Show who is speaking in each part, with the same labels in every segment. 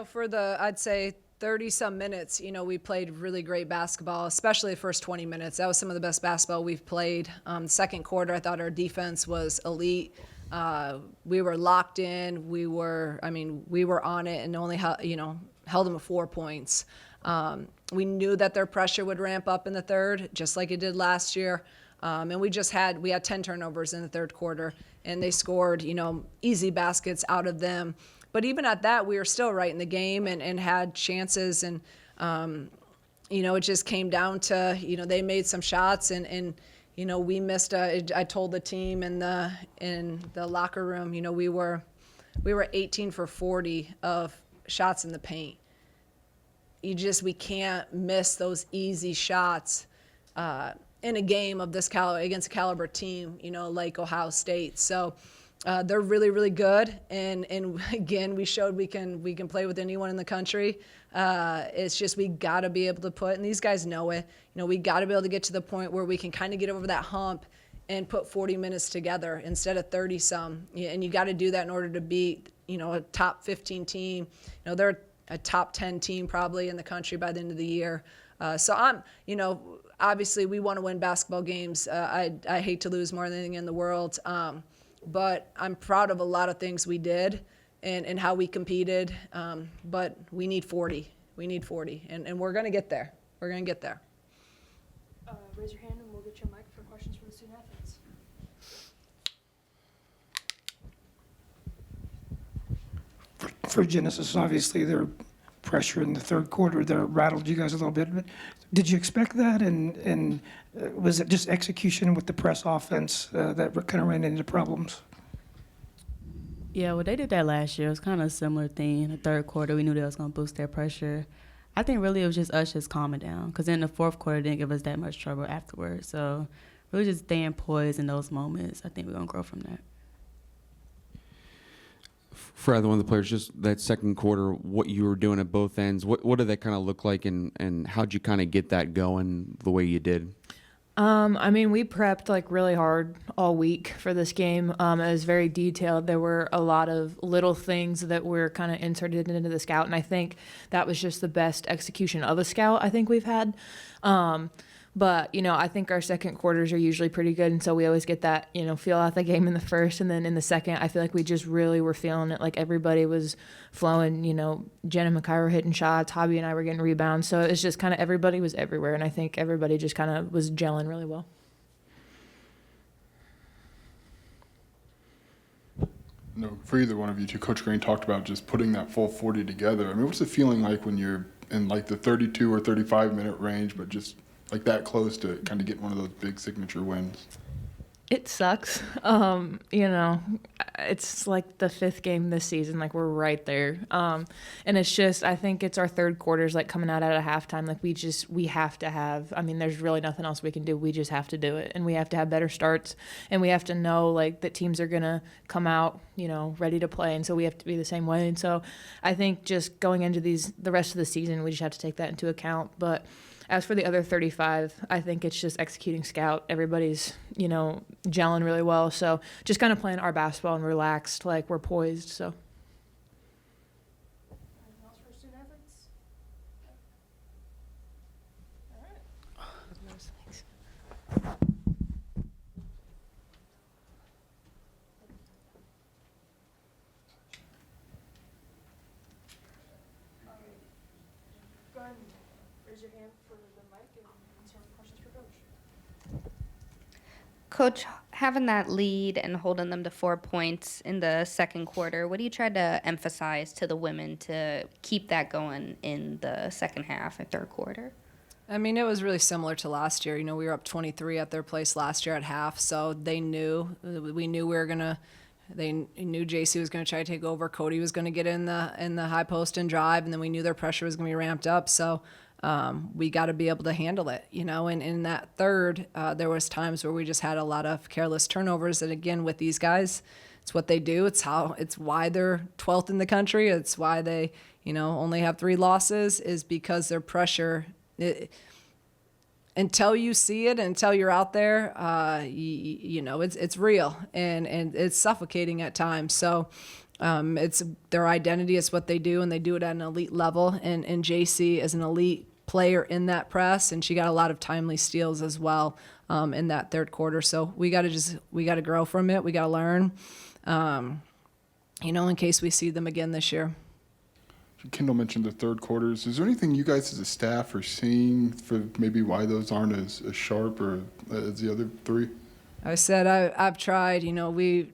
Speaker 1: For I'd say 30-some minutes, we played really great basketball, especially the first 20 minutes. That was some of the best basketball we've played. Second quarter, I thought our defense was elite. We were locked in. We were on it and only held them to 4 points. We knew that their pressure would ramp up in the third, just like it did last year. And we had 10 turnovers in the third quarter, and they scored, easy baskets out of them. But even at that, we were still right in the game and had chances. And, it just came down to, they made some shots and we missed. I told the team in the locker room, we were 18 for 40 of shots in the paint. We can't miss those easy shots in a game of this against a caliber team, like Ohio State. So they're really, really good. And again, we showed we can play with anyone in the country. It's just we got to be able to and these guys know it. We got to be able to get to the point where we can kind of get over that hump and put 40 minutes together instead of 30-some. And you got to do that in order to beat, a top 15 team. They're a top 10 team probably in the country by the end of the year. So obviously we want to win basketball games. I hate to lose more than anything in the world. But I'm proud of a lot of things we did and how we competed. But we need 40. We need 40. And we're going to get there. We're going to get there.
Speaker 2: Raise your hand and we'll get you a mic for questions for the student athletes.
Speaker 3: For Genesis, obviously, their pressure in the third quarter there rattled you guys a little bit. But did you expect that? And was it just execution with the press offense that kind of ran into problems?
Speaker 4: Yeah, well, they did that last year. It was kind of a similar thing. In the third quarter, we knew that was going to boost their pressure. I think really it was just us just calming down because in the fourth quarter, it didn't give us that much trouble afterwards. So really just staying poised in those moments. I think we're going to grow from that.
Speaker 5: For either one of the players, just that second quarter, what you were doing at both ends, what did that kind of look like, and how'd you kind of get that going the way you did?
Speaker 2: We prepped really hard all week for this game. It was very detailed. There were a lot of little things that were kind of inserted into the scout, and I think that was just the best execution of a scout I think we've had. But, I think our second quarters are usually pretty good, and so we always get that, feel out the game in the first, and then in the second, I feel like we just really were feeling it. Like everybody was flowing, Jen and Makai were hitting shots, Hobby and I were getting rebounds, so it's just kind of everybody was everywhere, and I think everybody just kind of was gelling really well.
Speaker 6: No, for either one of you two, Coach Green talked about just putting that full 40 together. What's the feeling like when you're in the 32 or 35 minute range, but just that close to kind of get one of those big signature wins?
Speaker 2: It sucks. It's like the fifth game this season. We're right there. And it's just, I think it's our third quarters, coming out at a halftime. We have to have, there's really nothing else we can do. We just have to do it. And we have to have better starts. And we have to know, that teams are going to come out, ready to play. And so we have to be the same way. And so I think just going into the rest of the season, we just have to take that into account. But as for the other 35, I think it's just executing scout. Everybody's, gelling really well. So just kind of playing our basketball and relaxed, we're poised. So. Anything else for student athletes? All right. Go ahead and raise your hand for the mic and answer any questions for Coach.
Speaker 7: Coach, having that lead and holding them to 4 points in the second quarter, what do you try to emphasize to the women to keep that going in the second half and third quarter?
Speaker 1: It was really similar to last year. We were up 23 at their place last year at half, so they knew. We knew they knew JC was going to try to take over. Cody was going to get in the high post and drive, and then we knew their pressure was going to be ramped up. So we got to be able to handle it, And in that third, there was times where we just had a lot of careless turnovers. And again, with these guys, it's what they do. It's why they're 12th in the country. It's why they, only have 3 losses, is because their pressure. Until you see it, until you're out there, it's real and it's suffocating at times. So It's their identity. It's what they do, and they do it at an elite level. And JC is an elite player in that press, and she got a lot of timely steals as well in that third quarter. So we got to grow from it. We got to learn, in case we see them again this year.
Speaker 6: Kendall mentioned the third quarters. Is there anything you guys as a staff are seeing for maybe why those aren't as sharp or as the other three?
Speaker 1: I said I've tried. We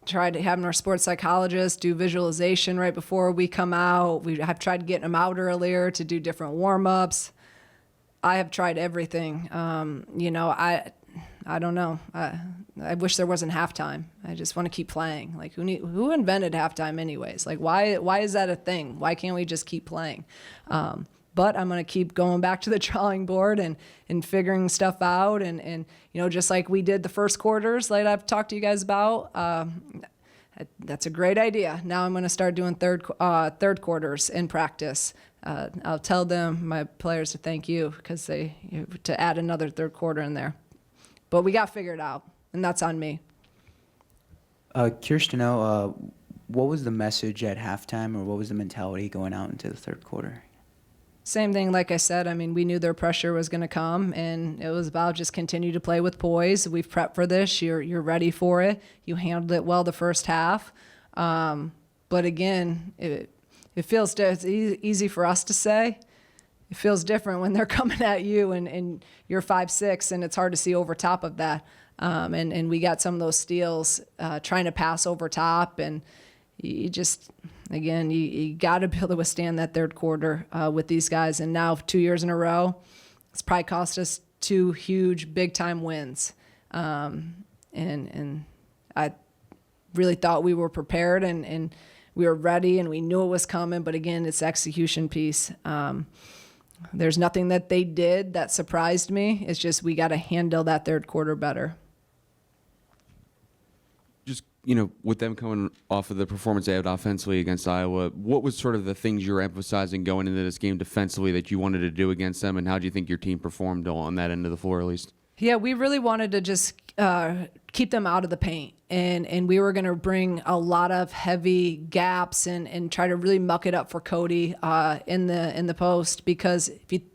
Speaker 1: tried having our sports psychologist do visualization right before we come out. We have tried getting them out earlier to do different warm-ups. I have tried everything. I don't know. I wish there wasn't halftime. I just want to keep playing. Like, who invented halftime anyways? Like, why is that a thing? Why can't we just keep playing? But I'm going to keep going back to the drawing board and figuring stuff out. And just like we did the first quarters, like I've talked to you guys about, that's a great idea. Now I'm going to start doing third quarters in practice. I'll tell my players to thank you because to add another third quarter in there. But we got to figure it out, and that's on me.
Speaker 8: Curious to know, what was the message at halftime, or what was the mentality going out into the third quarter?
Speaker 1: Same thing, like I said. I mean, we knew their pressure was going to come, and it was about just continue to play with poise. We've prepped for this. You're ready for it. You handled it well the first half. But again, it feels it's easy for us to say. It feels different when they're coming at you and you're 5'6", and it's hard to see over top of that. And we got some of those steals trying to pass over top, and you just, again, you got to be able to withstand that third quarter with these guys. And now 2 years in a row, it's probably cost us 2 huge big-time wins. And I really thought we were prepared and we were ready and we knew it was coming. But again, it's the execution piece. There's nothing that they did that surprised me. It's just we got to handle that third quarter better.
Speaker 5: Just, with them coming off of the performance they had offensively against Iowa, what was sort of the things you were emphasizing going into this game defensively that you wanted to do against them, and how do you think your team performed on that end of the floor at least?
Speaker 1: Yeah, we really wanted to just keep them out of the paint. And we were going to bring a lot of heavy gaps and try to really muck it up for Cody in the post, because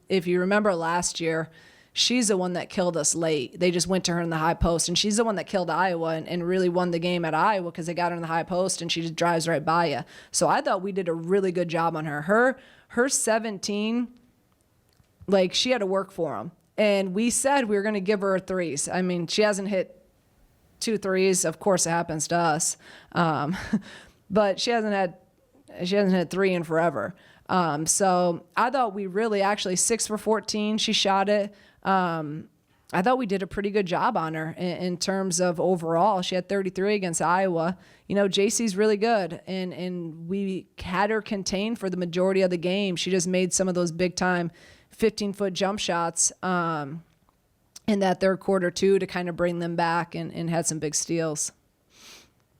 Speaker 1: if you remember last year, she's the one that killed us late. They just went to her in the high post, and she's the one that killed Iowa and really won the game at Iowa because they got her in the high post and she just drives right by you. So I thought we did a really good job on her. Her 17, like, she had to work for them. And we said we were going to give her threes. I mean, she hasn't hit 2 threes. Of course, it happens to us. But she hasn't hit 3 in forever. So I thought we really, actually 6 for 14, she shot it. I thought we did a pretty good job on her in terms of overall. She had 33 against Iowa. JC's really good, and we had her contained for the majority of the game. She just made some of those big-time 15-foot jump shots in that third quarter, too, to kind of bring them back and had some big steals.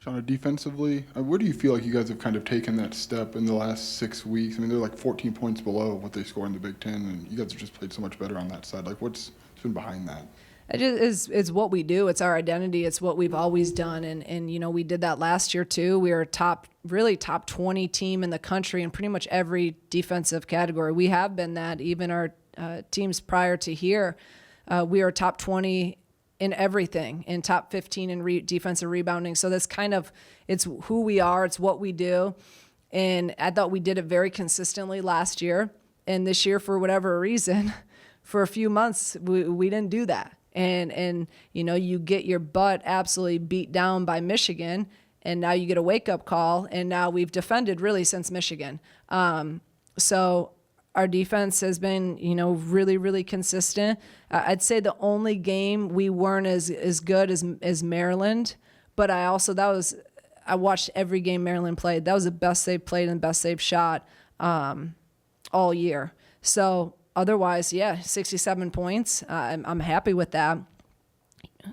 Speaker 6: Shauna, defensively, where do you feel like you guys have kind of taken that step in the last 6 weeks? I mean, they're like 14 points below what they score in the Big Ten, and you guys have just played so much better on that side. Like, what's been behind that?
Speaker 1: It's what we do. It's our identity. It's what we've always done. And we did that last year, too. We were a top 20 team in the country in pretty much every defensive category. We have been that. Even our teams prior to here, we are top 20 in everything, in top 15 in defensive rebounding. So that's it's who we are. It's what we do. And I thought we did it very consistently last year. And this year, for whatever reason, for a few months, we didn't do that. And you get your butt absolutely beat down by Michigan, and now you get a wake-up call, and now we've defended really since Michigan. So our defense has been, really, really consistent. I'd say the only game we weren't as good as Maryland, but I watched every game Maryland played. That was the best they've played and best they've shot all year. So otherwise, 67 points. I'm happy with that.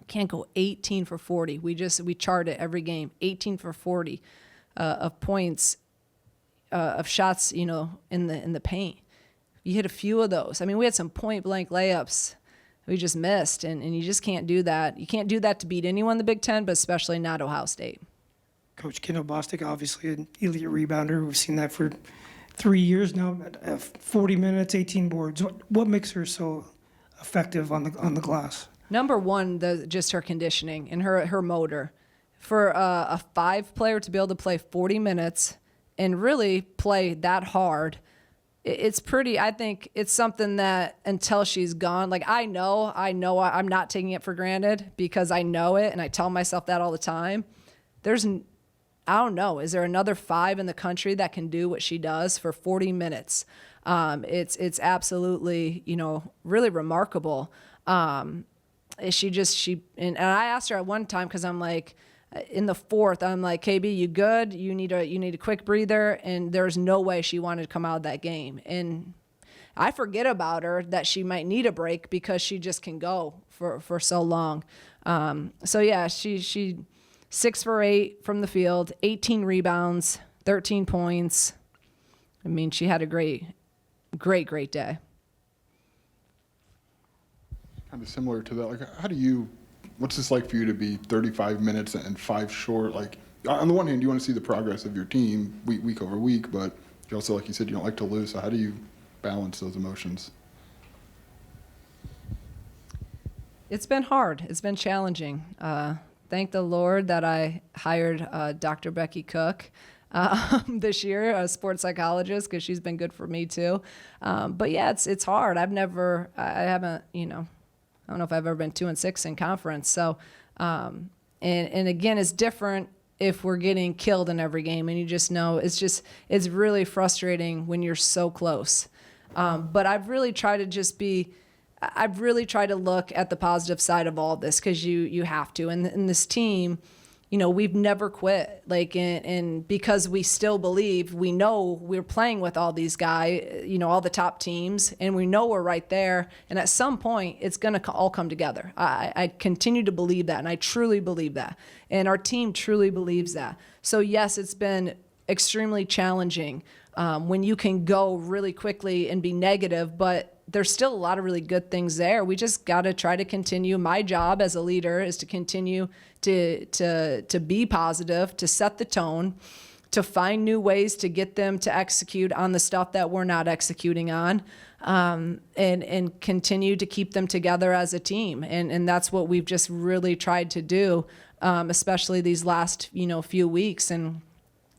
Speaker 1: Can't go 18 for 40. We chart it every game. 18 for 40 of points, of shots, in the paint. You hit a few of those. I mean, we had some point blank layups we just missed, and you just can't do that. You can't do that to beat anyone in the Big Ten, but especially not Ohio State.
Speaker 3: Coach Kendall Bostic, obviously an elite rebounder. We've seen that for 3 years now. 40 minutes, 18 boards. What makes her so effective on the glass?
Speaker 1: Number one, just her conditioning and her motor. For a 5 player to be able to play 40 minutes and really play that hard, it's pretty, I think it's something that until she's gone, like I know I'm not taking it for granted because I know it and I tell myself that all the time. I don't know, is there another 5 in the country that can do what she does for 40 minutes? It's absolutely, really remarkable. And I asked her at one time, because I'm like, in the 4th, I'm like, KB, you good? You need a quick breather. And there's no way she wanted to come out of that game. And I forget about her that she might need a break because she just can go for so long. So yeah, she 6 for 8 from the field, 18 rebounds, 13 points. I mean, she had a great day.
Speaker 6: Kind of similar to that, like, what's this like for you to be 35 minutes and 5 short? Like, on the one hand, you want to see the progress of your team week over week, but you also, like you said, you don't like to lose. So how do you balance those emotions?
Speaker 1: It's been hard. It's been challenging. Thank the Lord that I hired Dr. Becky Cook this year, a sports psychologist, because she's been good for me too. But yeah, it's hard. I haven't, I don't know if I've ever been 2-6 in conference. So, and again, it's different if we're getting killed in every game, and you just know it's really frustrating when you're so close. But I've really tried to look at the positive side of all this, because you have to. And in this team, we've never quit. Like, and because we still believe, we know we're playing with all these guys, all the top teams, and we know we're right there. And at some point, it's going to all come together. I continue to believe that, and I truly believe that. And our team truly believes that. So yes, it's been extremely challenging when you can go really quickly and be negative, but there's still a lot of really good things there. We just got to try to continue. My job as a leader is to continue to be positive, to set the tone, to find new ways to get them to execute on the stuff that we're not executing on, and continue to keep them together as a team. And that's what we've just really tried to do, especially these last few weeks.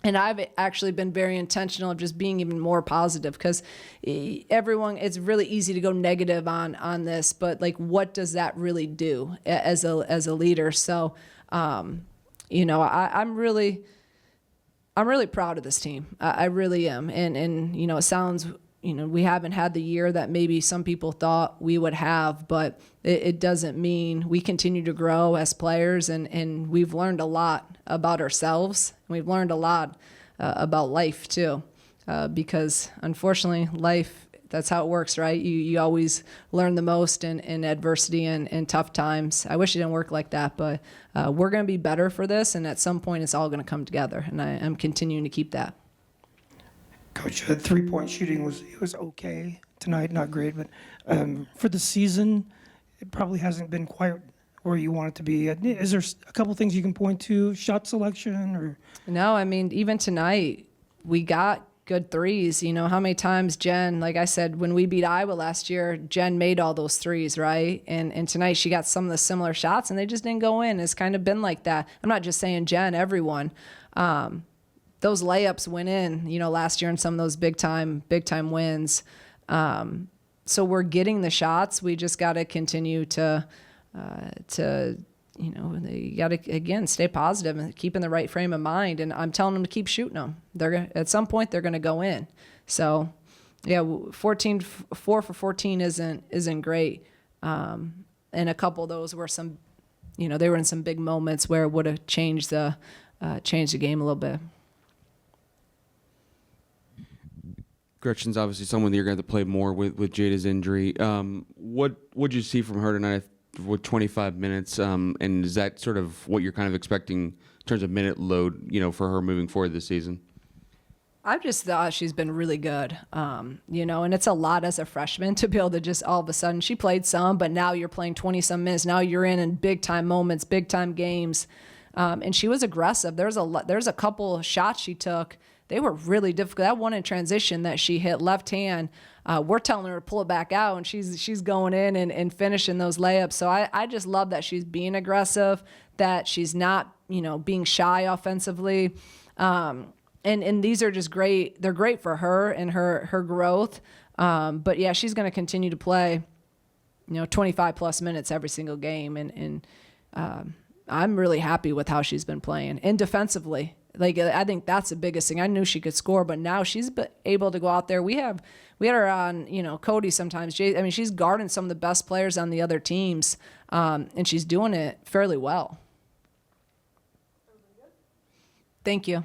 Speaker 1: And I've actually been very intentional of just being even more positive, because it's really easy to go negative on this, but like, what does that really do as a leader? So, I'm really proud of this team. I really am. And it sounds, we haven't had the year that maybe some people thought we would have, but it doesn't mean we continue to grow as players, and we've learned a lot about ourselves. We've learned a lot about life too, because unfortunately life, that's how it works, right? You always learn the most in adversity and tough times. I wish it didn't work like that, but we're going to be better for this, and at some point it's all going to come together, and I'm continuing to keep that.
Speaker 3: Coach, 3-point shooting was okay tonight, not great, but for the season, it probably hasn't been quite where you want it to be. Is there a couple things you can point to, shot selection or? No,
Speaker 1: I mean, even tonight, we got good threes. How many times Jen, like I said, when we beat Iowa last year, Jen made all those threes, right? And tonight she got some of the similar shots, and they just didn't go in. It's kind of been like that. I'm not just saying Jen, everyone. Those layups went in, last year in some of those big time wins. So we're getting the shots. We just got to continue to you got to, again, stay positive and keep in the right frame of mind. And I'm telling them to keep shooting them. At some point, they're going to go in. So, yeah, 4 for 14 isn't great. And a couple of those were some, they were in some big moments where it would have changed the game a little bit.
Speaker 5: Gretchen's obviously someone that you're going to have to play more with Jada's injury. What would you see from her tonight with 25 minutes? And is that sort of what you're kind of expecting in terms of minute load, for her moving forward this season?
Speaker 1: I've just thought she's been really good, and it's a lot as a freshman to be able to just all of a sudden, she played some, but now you're playing 20-some minutes. Now you're in big-time moments, big-time games. And she was aggressive. There's a couple shots she took. They were really difficult. That one in transition that she hit left hand, we're telling her to pull it back out, and she's going in and finishing those layups. So I just love that she's being aggressive, that she's not, being shy offensively. And these are just great. They're great for her and her growth. But yeah, she's going to continue to play, 25 plus minutes every single game. And I'm really happy with how she's been playing. And defensively, I think that's the biggest thing. I knew she could score, but now she's able to go out there. We had her on, Cody sometimes. She's guarding some of the best players on the other teams, and she's doing it fairly well. Thank you.